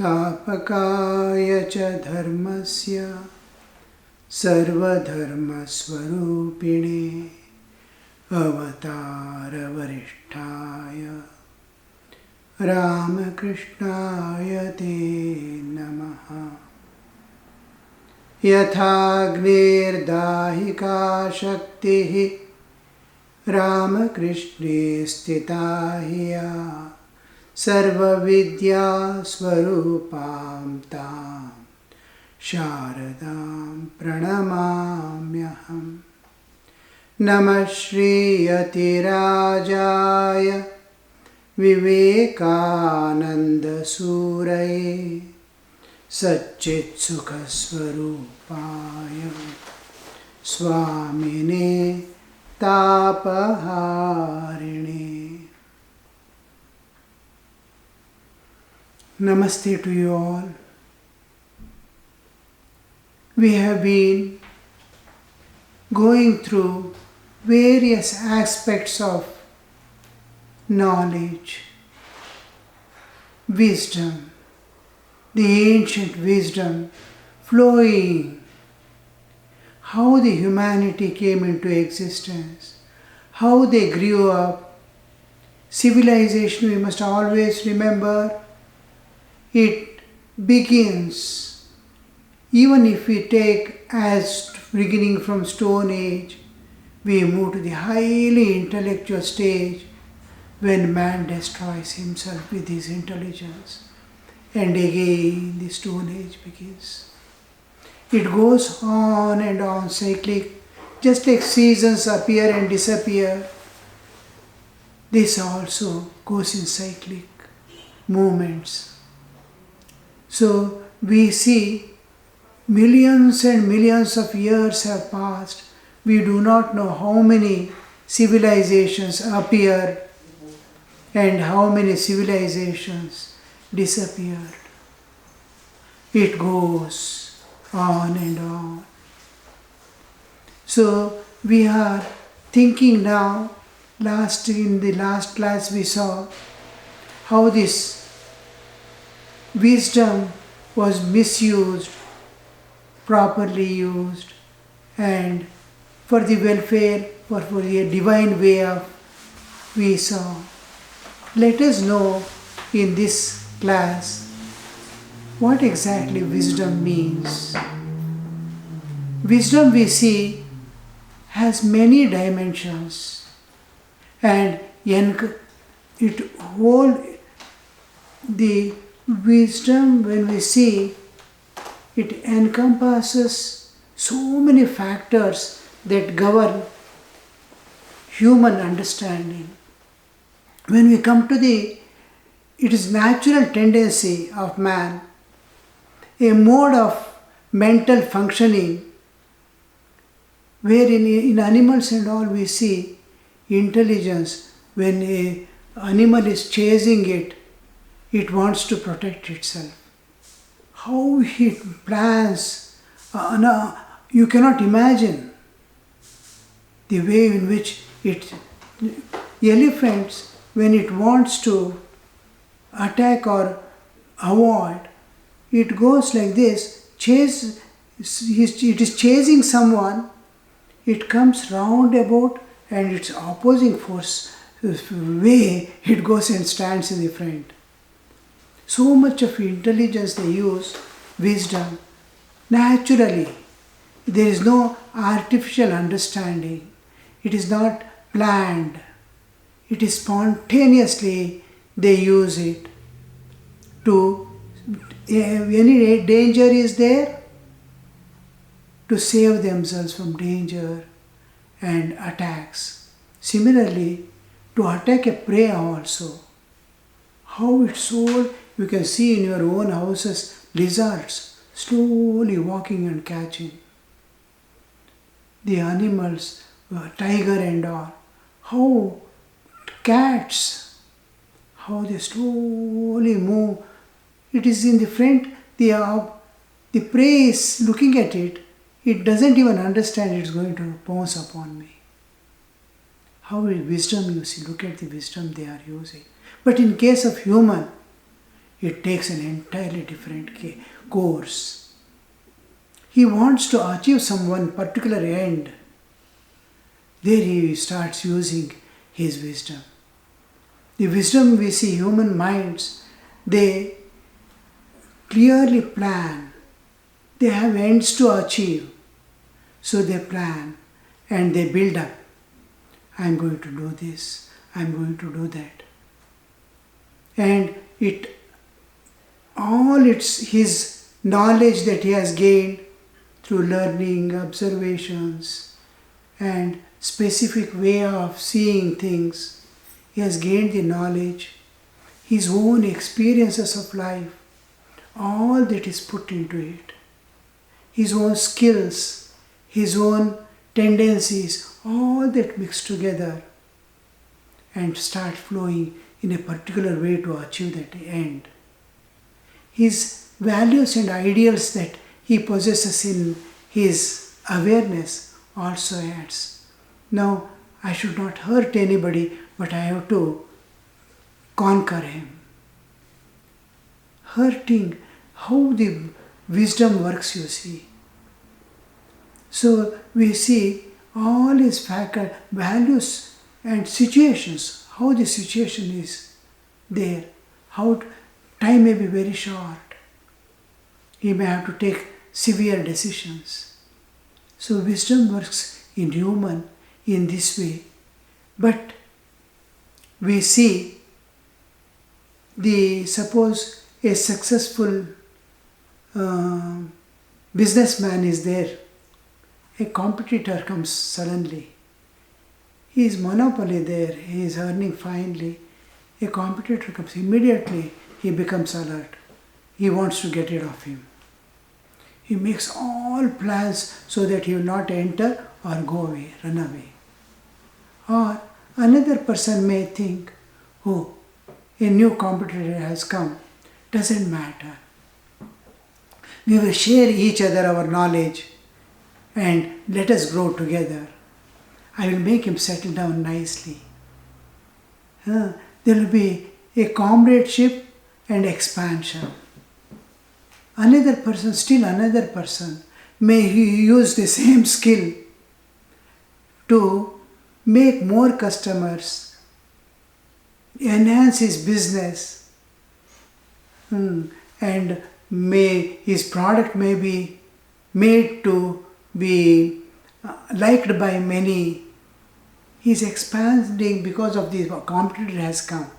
संस्थापकाय च धर्मस्य सर्वधर्मस्वरूपिणे अवतारवरिष्ठाय रामकृष्णाय ते नमः। यथाग्निर्दाहिका शक्तिः रामकृष्णे स्थिता हिया सर्वविद्यास्वरूपां तां शारदां प्रणमाम्यहम्। नमः श्रीयतिराजाय विवेकानन्दसूरये सच्चित्सुखस्वरूपाय स्वामिने तापहारिणे। Namaste to you all. We have been going through various aspects of knowledge, wisdom, the ancient wisdom flowing, how the humanity came into existence, how they grew up. Civilization, we must always remember, it begins, even if we take as beginning from Stone Age, we move to the highly intellectual stage when man destroys himself with his intelligence. And again the Stone Age begins. It goes on and on, cyclic, just like seasons appear and disappear. This also goes in cyclic movements. So we see millions and millions of years have passed. We do not know how many civilizations appeared and how many civilizations disappeared. It goes on and on. So we are thinking now, in the last class we saw how this wisdom was misused, properly used, and for the welfare, for the divine way of we saw. Let us know in this class what exactly wisdom means. Wisdom, we see, has many dimensions, and it holds the wisdom. When we see, it encompasses so many factors that govern human understanding. When we come to it is natural tendency of man, a mode of mental functioning, wherein in animals and all we see intelligence. When an animal is chasing it, it wants to protect itself. How it plans, you cannot imagine the way in which elephants, when it wants to attack or avoid, it goes like this, it is chasing someone, it comes round about and its opposing force way, it goes and stands in the front. So much of intelligence they use, wisdom, naturally. There is no artificial understanding. It is not planned. It is spontaneously they use it. To any danger is there, to save themselves from danger and attacks. Similarly, to attack a prey also. How it's so, you can see in your own houses, lizards slowly walking and catching. The animals, tiger and all. How cats, how they slowly move. It is in the front, the prey is looking at it. It doesn't even understand it's going to pounce upon me. How is wisdom, you see, look at the wisdom they are using. But in case of human, it takes an entirely different course. He wants to achieve some one particular end. There he starts using his wisdom. The wisdom we see human minds, they clearly plan. They have ends to achieve. So they plan and they build up. I am going to do this. I am going to do that. And his knowledge that he has gained through learning, observations, and specific way of seeing things, he has gained the knowledge, his own experiences of life, all that is put into it. His own skills, his own tendencies, all that mixed together and start flowing in a particular way to achieve that end. His values and ideals that he possesses in his awareness also adds. Now, I should not hurt anybody, but I have to conquer him. Hurting, how the wisdom works, you see. So we see all his values and situations, how the situation is there, how time may be very short. He may have to take severe decisions. So wisdom works in human in this way. But we see suppose a successful businessman is there. A competitor comes suddenly. He is monopoly there. He is earning finely. A competitor comes immediately. He becomes alert. He wants to get rid of him. He makes all plans so that he will not enter or go away, run away. Or another person may think, oh, a new competitor has come. Doesn't matter. We will share each other our knowledge and let us grow together. I will make him settle down nicely. There will be a comradeship and expansion. Another person may use the same skill to make more customers, enhance his business, and his product may be made to be liked by many. He is expanding because of the competitor has come.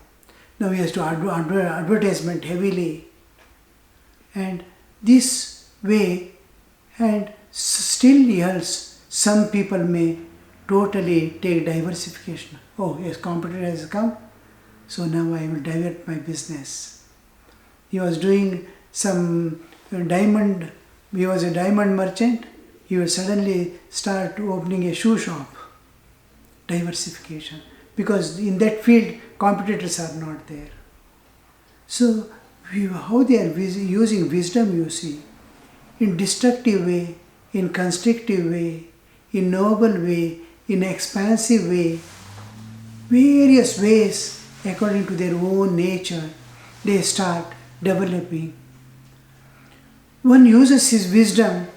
Now he has to advertisement heavily. And this way, and still else, some people may totally take diversification. Oh, yes, competitor has come, so now I will divert my business. He was doing some diamond, he was a diamond merchant, he will suddenly start opening a shoe shop. Diversification. Because in that field, competitors are not there. So, how they are using wisdom, you see, in destructive way, in constructive way, in noble way, in expansive way, various ways according to their own nature, they start developing. One uses his wisdom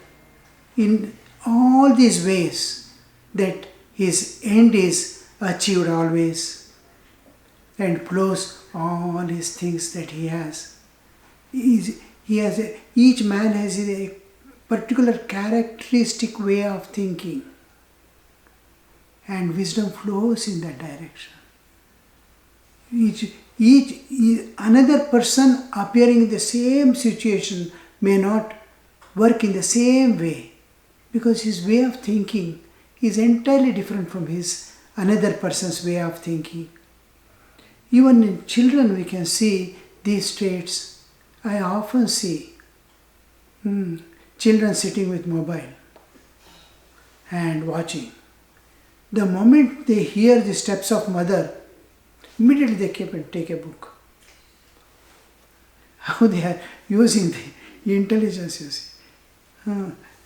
in all these ways that his end is achieved always and flows all his things that he has. Each man has a particular characteristic way of thinking, and wisdom flows in that direction. Another person appearing in the same situation may not work in the same way because his way of thinking is entirely different from another person's way of thinking. Even in children we can see these traits. I often see children sitting with mobile and watching. The moment they hear the steps of mother, immediately they take a book. How they are using the intelligence, you see,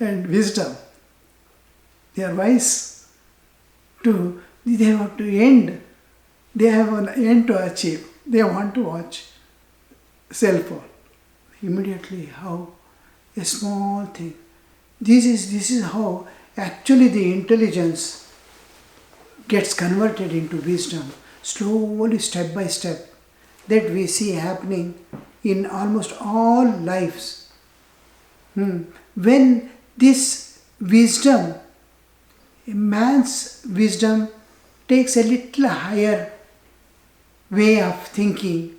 and wisdom. They are wise they have an end to achieve. They want to watch. cell phone. Immediately how a small thing. This is how actually the intelligence gets converted into wisdom, slowly, step by step, that we see happening in almost all lives. When this wisdom, man's wisdom, takes a little higher way of thinking,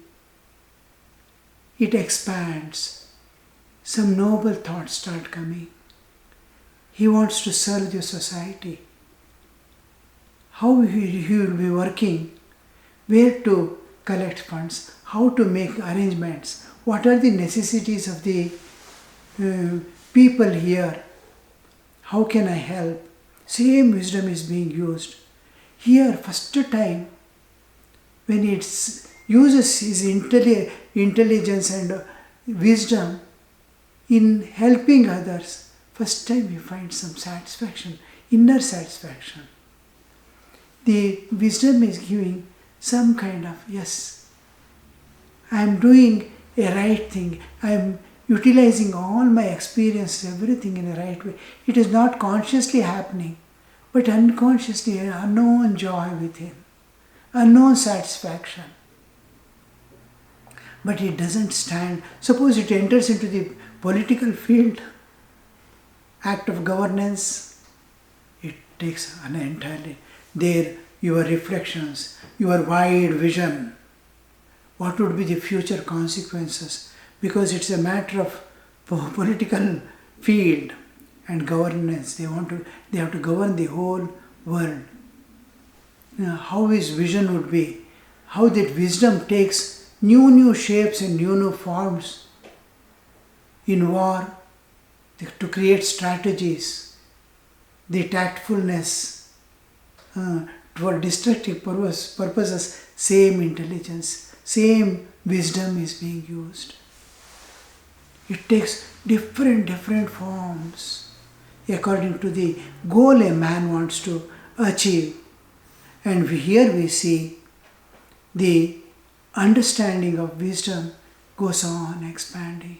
it expands. Some noble thoughts start coming. He wants to serve the society. How he will be working, where to collect funds, how to make arrangements, what are the necessities of the people here, how can I help. Same wisdom is being used. Here, first time, when it uses his intelligence and wisdom in helping others, first time he finds some satisfaction, inner satisfaction. The wisdom is giving some kind of, yes, I am doing a right thing, I am utilizing all my experience, everything in a right way. It is not consciously happening, but unconsciously an unknown joy within, unknown satisfaction. But it doesn't stand. Suppose it enters into the political field, act of governance, it takes an entirely. There, your reflections, your wide vision, what would be the future consequences? Because it's a matter of political field and governance. They have to govern the whole world. How his vision would be, how that wisdom takes new shapes and new forms in war, to create strategies, the tactfulness, for destructive purposes, same intelligence, same wisdom is being used. It takes different forms according to the goal a man wants to achieve. And here we see the understanding of wisdom goes on expanding,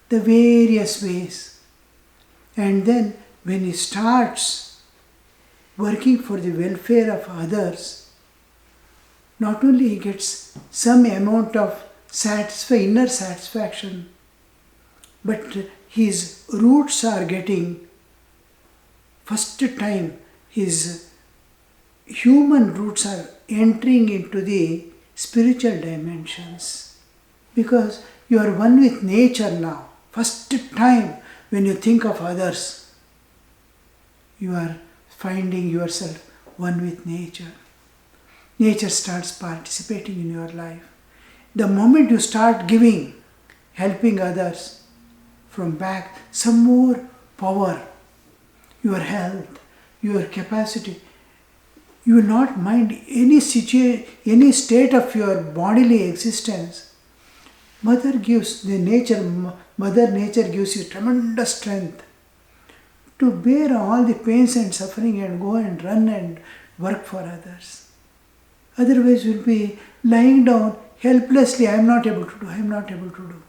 the various ways. And then when he starts working for the welfare of others, not only he gets some amount of inner satisfaction, but his roots are getting, first time his human roots are entering into the spiritual dimensions. Because you are one with nature now. First time when you think of others, you are finding yourself one with nature. Nature starts participating in your life. The moment you start giving, helping others, from back, some more power, your health, your capacity, you will not mind any state of your bodily existence. Mother Nature gives you tremendous strength to bear all the pains and suffering and go and run and work for others. Otherwise you'll be lying down helplessly, I am not able to do.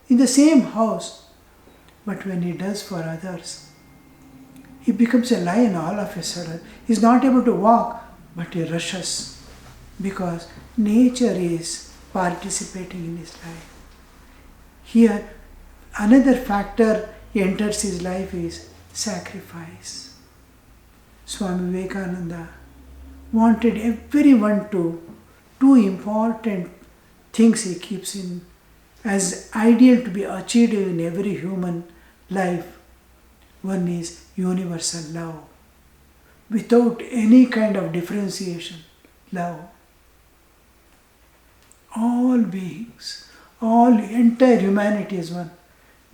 In the same house. But when he does for others, he becomes a lion all of a sudden. He is not able to walk, but he rushes. Because nature is participating in his life. Here, another factor enters his life is sacrifice. Swami Vivekananda wanted everyone to, two important things he keeps in as ideal to be achieved in every human life. One is universal love, without any kind of differentiation. Love. All beings, all entire humanity is one.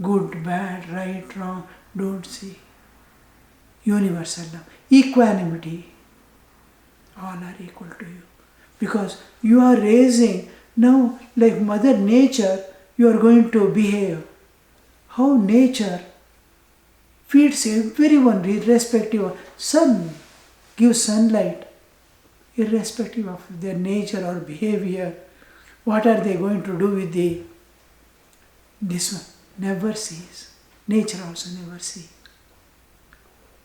Good, bad, right, wrong, don't see. Universal love. Equanimity. All are equal to you. Because you are raising, now like Mother Nature, you are going to behave. How nature feeds everyone irrespective of sun, gives sunlight, irrespective of their nature or behavior. What are they going to do with the This one never sees. Nature also never sees.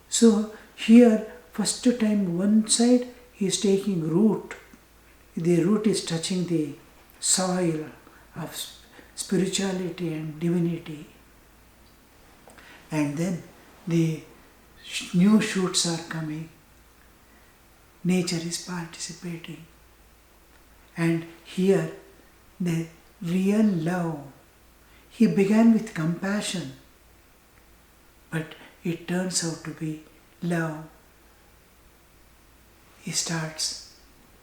So here, first time one side he is taking root. The root is touching the soil of spirituality and divinity. And then the new shoots are coming. Nature is participating. And here, the real love. He began with compassion, but it turns out to be love. He starts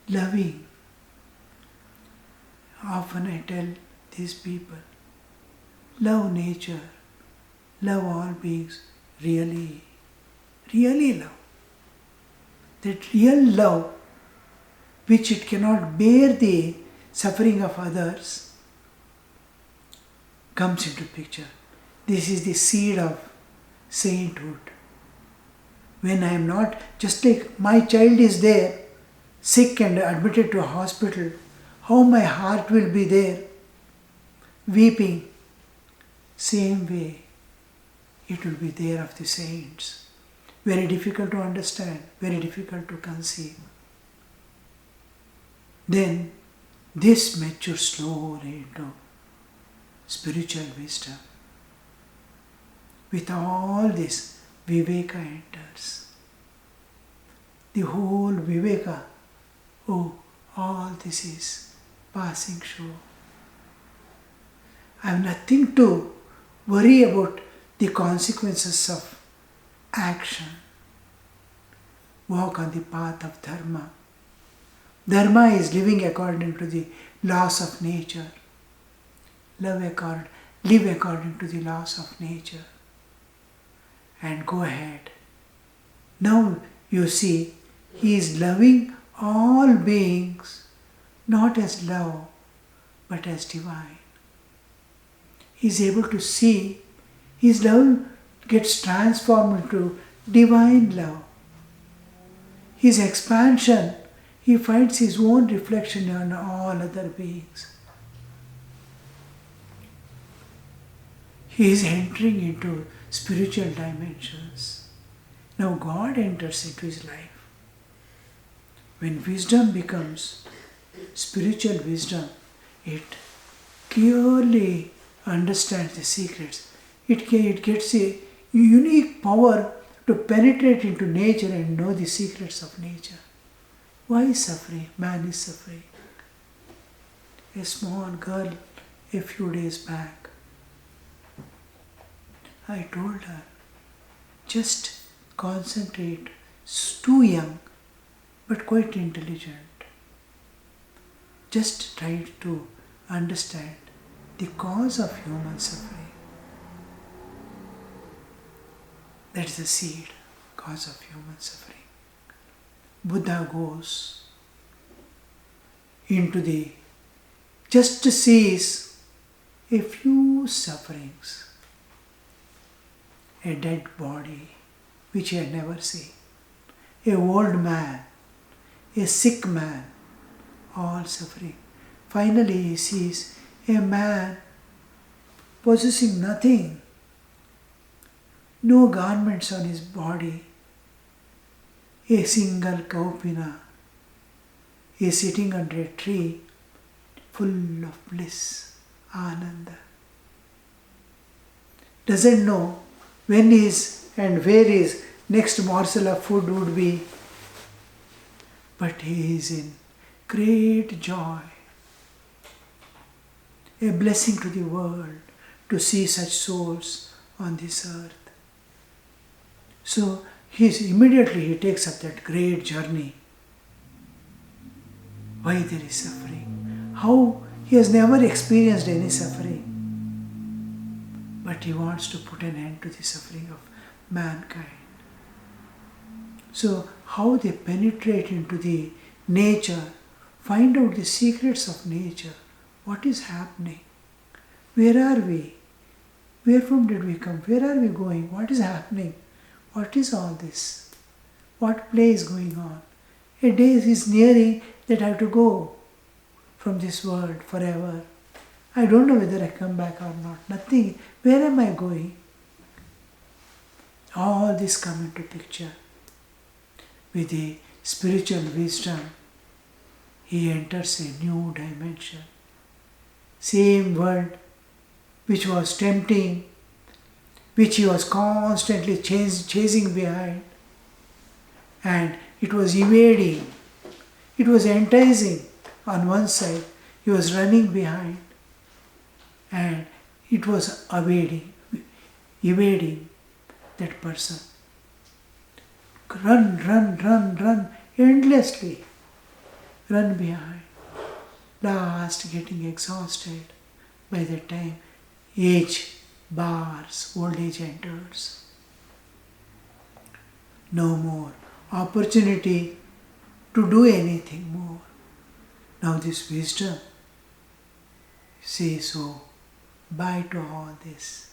loving. Often I tell these people, love nature, love all beings, really, really love. That real love, which it cannot bear the suffering of others, comes into picture. This is the seed of sainthood. When I am not, just like my child is there, sick and admitted to a hospital, how my heart will be there, weeping. Same way, it will be there of the saints. Very difficult to understand, very difficult to conceive. Then this matures slowly into spiritual wisdom. With all this, Viveka enters. The whole Viveka, oh, all this is passing show. I have nothing to worry about the consequences of action. Walk on the path of Dharma. Dharma is living according to the laws of nature. Live according to the laws of nature. And go ahead. Now you see, he is loving all beings, not as love, but as divine. He is able to see his love gets transformed into divine love. His expansion, he finds his own reflection on all other beings. He is entering into spiritual dimensions. Now God enters into his life. When wisdom becomes spiritual wisdom, it clearly understands the secrets. It gets a unique power to penetrate into nature and know the secrets of nature. Why is suffering? Man is suffering. A small girl a few days back, I told her, just concentrate, too young, but quite intelligent. Just try to understand the cause of human suffering. That is the seed, cause of human suffering. Buddha goes into the, just sees a few sufferings. A dead body, which he had never seen. A old man, a sick man, all suffering. Finally he sees a man possessing nothing, no garments on his body, a single kaupina. He is sitting under a tree full of bliss, ananda. Doesn't know when is and where his next morsel of food would be, but he is in great joy. A blessing to the world to see such souls on this earth. So immediately he takes up that great journey. Why there is suffering? How he has never experienced any suffering. But he wants to put an end to the suffering of mankind. So how they penetrate into the nature, find out the secrets of nature. What is happening? Where are we? Where from did we come? Where are we going? What is happening? What is all this? What play is going on? A day is nearing that I have to go from this world forever. I don't know whether I come back or not. Nothing. Where am I going? All this come into picture. With a spiritual wisdom, he enters a new dimension. Same world which was tempting, which he was constantly chasing behind, and it was evading, it was enticing on one side, he was running behind, and it was evading that person. Run, endlessly, run behind, last getting exhausted. By that time, age bars, old age enters. No more opportunity to do anything more. Now this wisdom says, oh, bye to all this.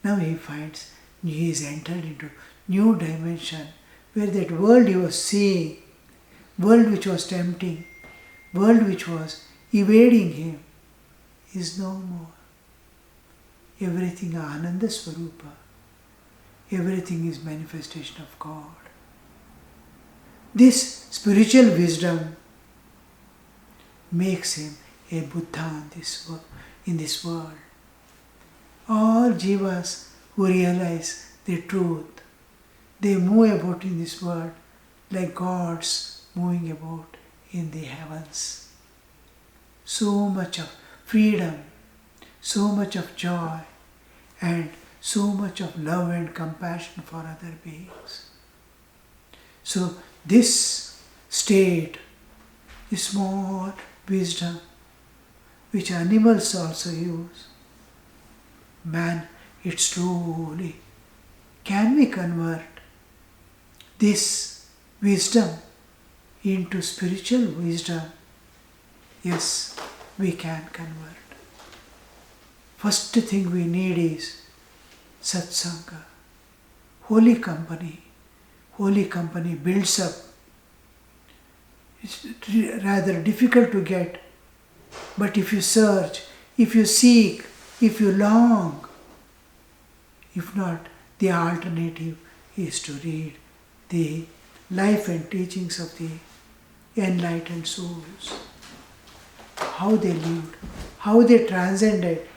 Now he finds he is entered into new dimension where that world he was seeing, world which was tempting, world which was evading him, is no more. Everything Ananda Swarupa. Everything is manifestation of God. This spiritual wisdom makes him a Buddha in this world. All jivas who realize the truth, they move about in this world like gods moving about in the heavens. So much of freedom, so much of joy, and so much of love and compassion for other beings. So this state, this small wisdom, which animals also use, man, it slowly, can we convert this wisdom into spiritual wisdom? Yes, we can convert. First thing we need is satsanga, holy company. Holy company builds up. It's rather difficult to get, but if you search, if you seek, if you long, if not, the alternative is to read the life and teachings of the enlightened souls. How they lived, how they transcended,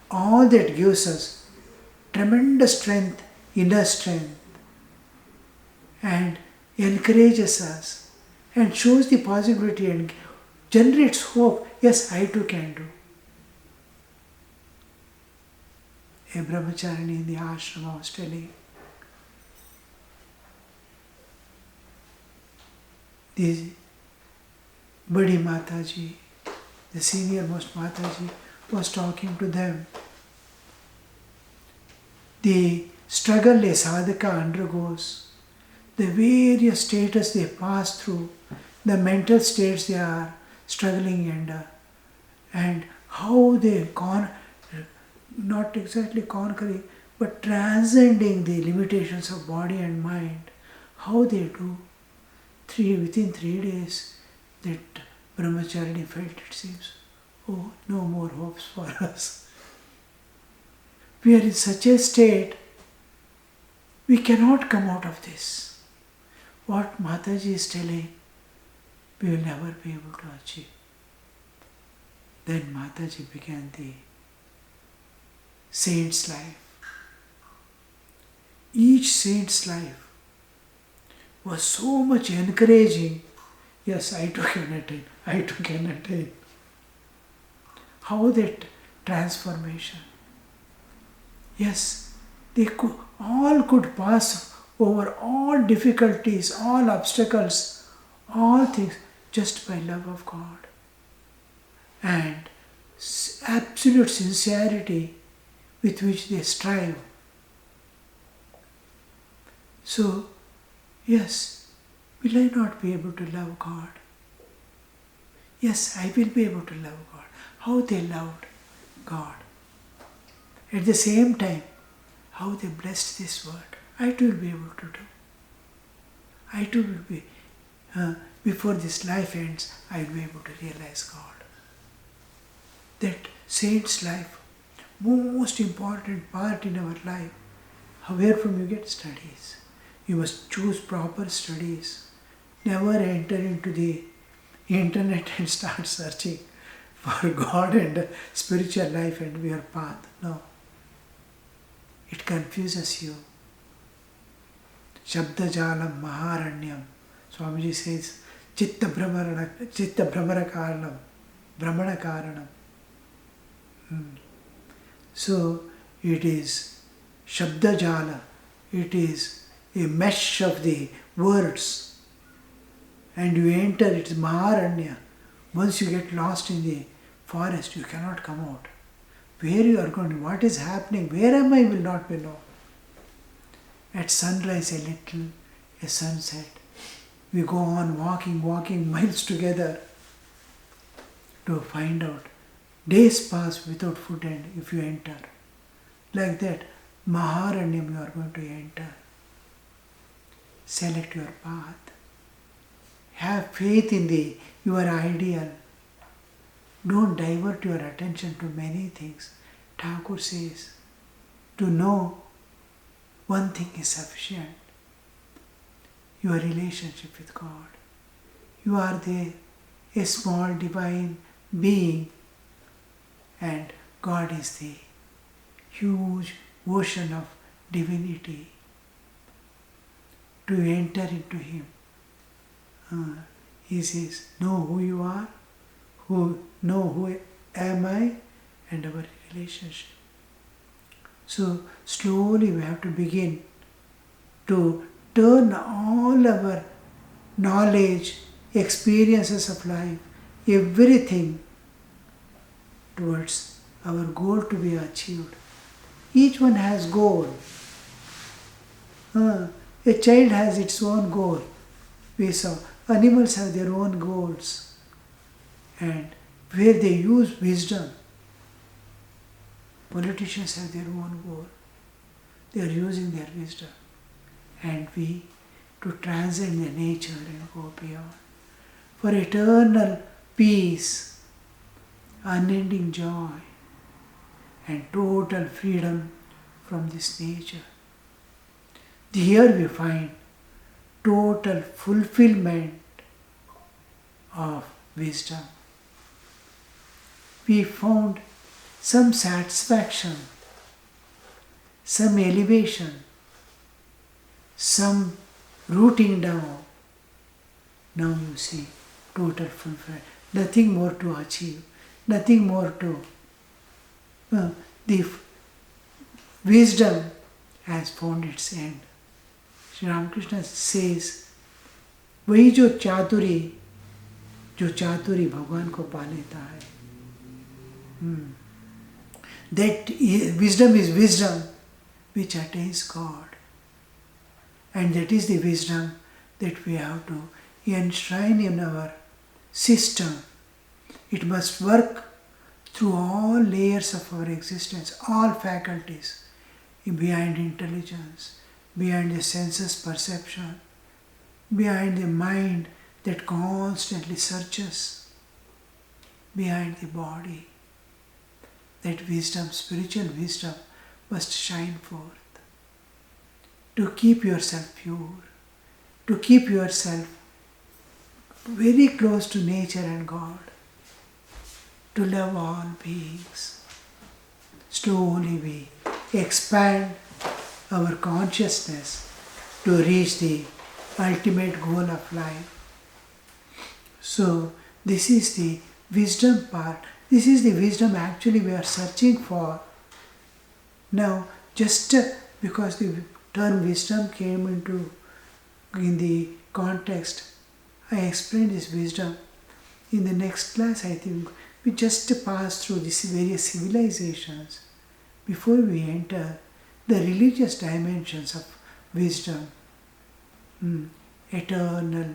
all that gives us tremendous strength, inner strength, and encourages us and shows the possibility and generates hope. Yes, I too can do. A brahmacharini in the ashrama was telling, the Badi Mataji, the senior most Mataji, was talking to them. The struggle a sadhaka undergoes, the various status they pass through, the mental states they are struggling under, and how they not exactly conquering, but transcending the limitations of body and mind, how they do. Within 3 days, that brahmacharya felt, it seems, oh, no more hopes for us. We are in such a state, we cannot come out of this. What Mataji is telling, we will never be able to achieve. Then Mataji began the saint's life. Each saint's life was so much encouraging. Yes, I too can attain. I too can attain. How that transformation. Yes, they all could pass over all difficulties, all obstacles, all things just by love of God. And absolute sincerity with which they strive. So, yes, will I not be able to love God? Yes, I will be able to love God. How they loved God. At the same time, how they blessed this world. I too will be able to do. I too will be, before this life ends, I will be able to realize God. that saint's life, most important part in our life. Where from you get studies? You must choose proper studies. Never enter into the internet and start searching for God and spiritual life and your path. No. It confuses you. Shabda jalam maharanyam. Swamiji says, chitta brahmana karanam. Brahmana karanam. So it is Shabda Jala, it is a mesh of the words, and you enter, it's Maharanya. Once you get lost in the forest, you cannot come out. Where you are going, what is happening, where am I will not be known. At sunrise a little, a sunset, we go on walking miles together to find out. Days pass without food and if you enter. Like that, Maharanyam you are going to enter. Select your path. Have faith in your ideal. Don't divert your attention to many things. Thakur says, to know one thing is sufficient. Your relationship with God. You are there, a small divine being, and God is the huge ocean of divinity. To enter into Him, He says, know who you are, know who am I, and our relationship. So slowly we have to begin to turn all our knowledge, experiences of life, everything towards our goal to be achieved. Each one has goal. A child has its own goal. We saw animals have their own goals, and where they use wisdom. Politicians have their own goal. They are using their wisdom, and we to transcend the nature and go beyond for eternal peace, unending joy, and total freedom from this nature. Here we find total fulfillment of wisdom. We found some satisfaction, some elevation, some rooting down. Now you see total fulfillment. Nothing more to achieve, nothing more to. The wisdom has found its end. Shri Ramakrishna says, वही जो चातुरी भगवान को पा लेता है. That wisdom is wisdom which attains God. And that is the wisdom that we have to enshrine in our system. It must work through all layers of our existence, all faculties, behind intelligence, behind the senses perception, behind the mind that constantly searches, behind the body. That wisdom, spiritual wisdom, must shine forth. To keep yourself pure, to keep yourself very close to nature and God, to love all beings. Slowly we expand our consciousness to reach the ultimate goal of life. So this is the wisdom part. This is the wisdom actually we are searching for. Now, just because the term wisdom came in the context, I explained this wisdom. In the next class, I think, we just pass through these various civilizations before we enter the religious dimensions of wisdom. Eternal,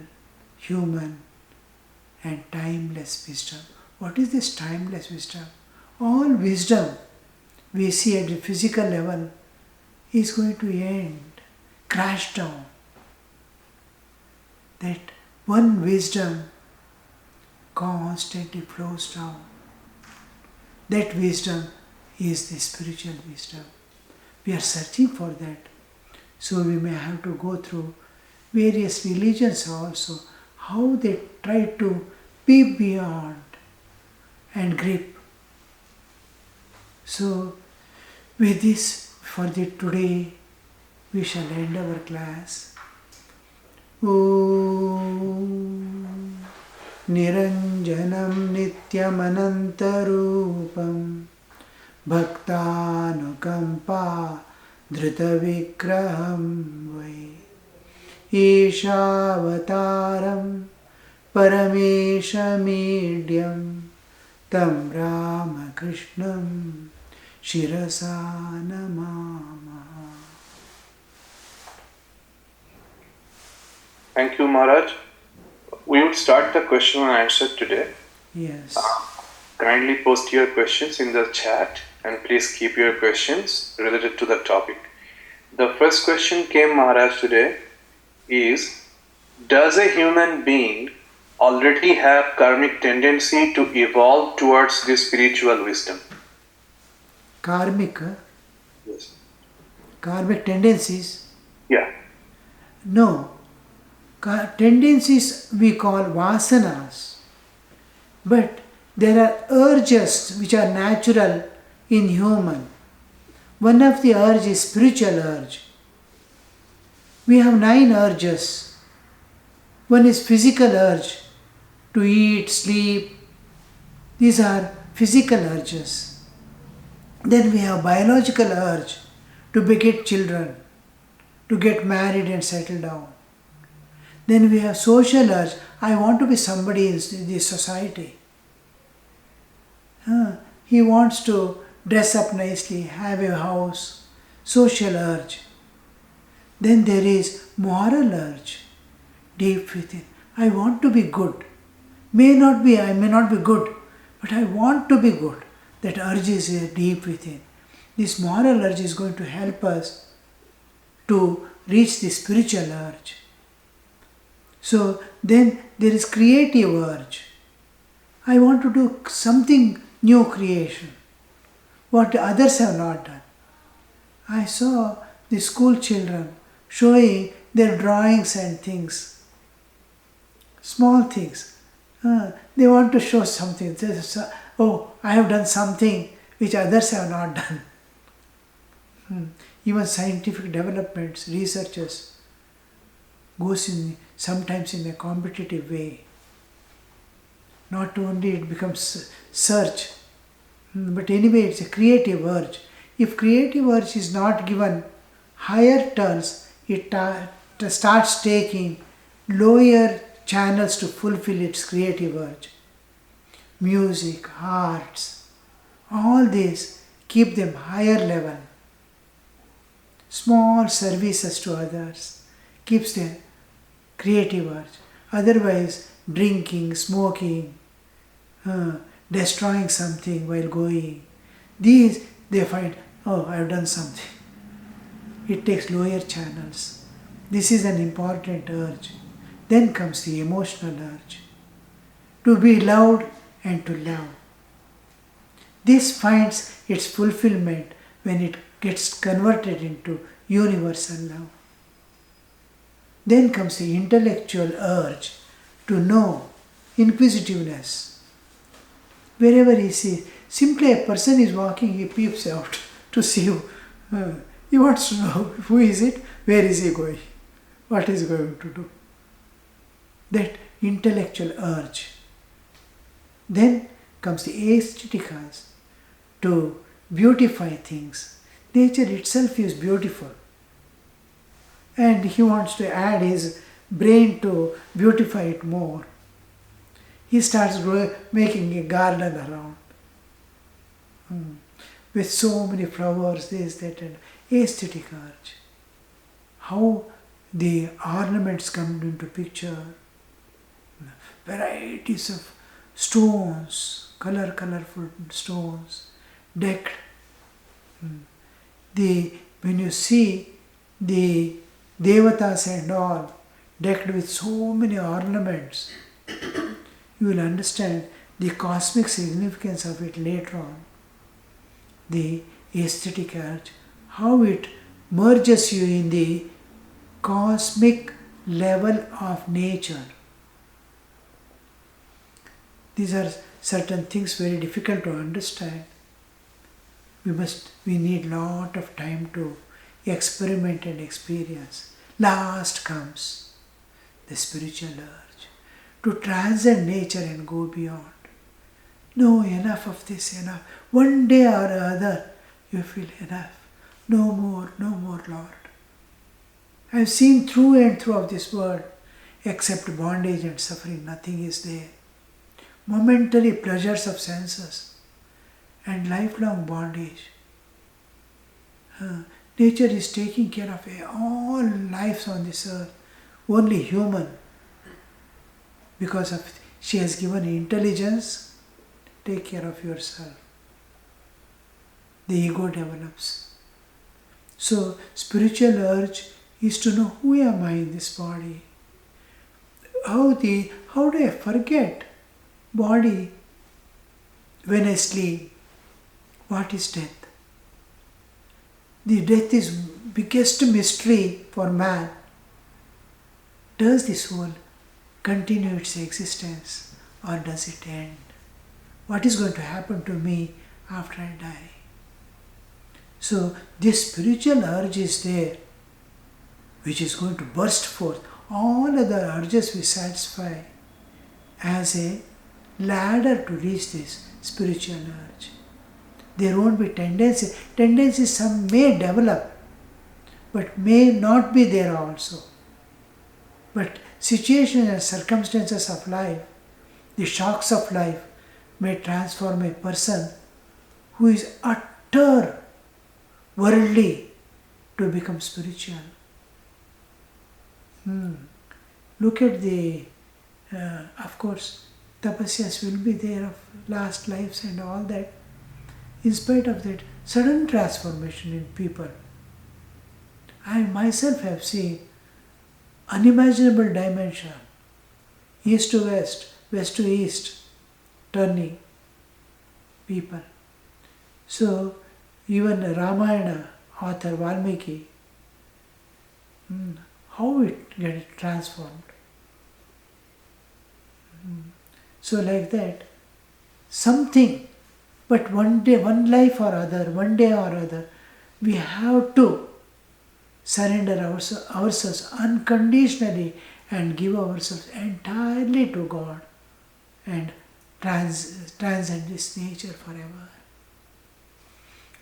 human, and timeless wisdom. What is this timeless wisdom? All wisdom we see at the physical level is going to end, crash down. That one wisdom constantly flows down. That wisdom is the spiritual wisdom. We are searching for that. So we may have to go through various religions also, how they try to be beyond and grip. So with this, for the today, we shall end our class. Om Niranjanam Nityamanantarupam Bhaktanukampa Dritavikraham Vai Ishavataram Parameshamidhyam Tam Ramakrishnam Shirasa Namamaha. Thank you, Maharaj. We would start the question and answer today. Yes. Kindly post your questions in the chat and please keep your questions related to the topic. The first question came, Maharaj, today is, does a human being already have karmic tendency to evolve towards this spiritual wisdom? Karmic? Yes. Karmic tendencies? Yeah. No. Tendencies we call vasanas. But there are urges which are natural in human. One of the urge is spiritual urge. We have 9 urges. One is physical urge, to eat, sleep. These are physical urges. Then we have biological urge, to beget children, to get married and settle down. Then we have social urge, I want to be somebody in this society. He wants to dress up nicely, have a house, social urge. Then there is moral urge, deep within. I want to be good. I may not be good, but I want to be good. That urge is deep within. This moral urge is going to help us to reach the spiritual urge. So then there is creative urge. I want to do something new creation, what others have not done. I saw the school children showing their drawings and things, small things. They want to show something. Oh, I have done something which others have not done. Even scientific developments, researchers goes sometimes in a competitive way. Not only it becomes search, but anyway it's a creative urge. If creative urge is not given higher turns, it starts taking lower channels to fulfill its creative urge. Music, arts, all these keep them higher level. Small services to others keeps them creative urge. Otherwise, drinking, smoking, destroying something while going, these they find, oh, I have done something. It takes lower channels. This is an important urge. Then comes the emotional urge, to be loved and to love. This finds its fulfillment when it gets converted into universal love. Then comes the intellectual urge to know, inquisitiveness. Wherever he sees, simply a person is walking, he peeps out to see who. He wants to know who is it, where is he going, what is he going to do. That intellectual urge. Then comes the aesthetic urge, to beautify things. Nature itself is beautiful. And he wants to add his brain to beautify it more. He starts making a garden around with so many flowers, this, that, and aesthetic urge. How the ornaments come into picture, varieties of stones, colorful stones, decked. When you see the devatas and all decked with so many ornaments, you will understand the cosmic significance of it later on. the aesthetic urge, how it merges you in the cosmic level of nature. These are certain things very difficult to understand. We need lot of time to experiment and experience. Last comes the spiritual urge to transcend nature and go beyond. No, enough of this, enough. One day or other you feel enough. No more, Lord. I have seen through and through of this world, except bondage and suffering, nothing is there. Momentary pleasures of senses and lifelong bondage. Nature is taking care of all lives on this earth, only human. Because of she has given intelligence, take care of yourself. The ego develops. So spiritual urge is to know who am I in this body. How do I forget body when I sleep? What is death? The death is biggest mystery for man. Does the soul continue its existence or does it end? What is going to happen to me after I die? So this spiritual urge is there, which is going to burst forth. All other urges we satisfy as a ladder to reach this spiritual urge. There won't be tendency. Tendencies some may develop, but may not be there also. But situations and circumstances of life, the shocks of life, may transform a person who is utter worldly to become spiritual. Look at of course, tapasyas will be there of last lives and all that. In spite of that, sudden transformation in people. I myself have seen unimaginable dimension, east to west, west to east, turning people. So, even Ramayana author Valmiki, how it gets transformed. So like that, something, but one day, one life or other, one day or other, we have to surrender ourselves unconditionally and give ourselves entirely to God and transcend this nature forever.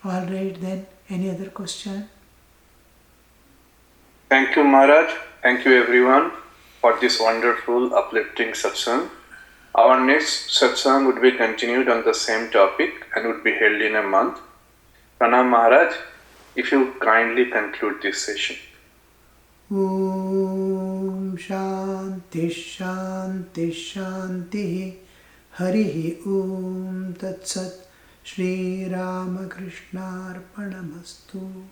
All right then, any other question? Thank you, Maharaj. Thank you, everyone, for this wonderful, uplifting satsang. Our next satsang would be continued on the same topic and would be held in a month. Pranam Maharaj, if you kindly conclude this session. Om Shanti Shanti Shanti Harihi Om Tat Sat Shri Ramakrishna Arpanamastu.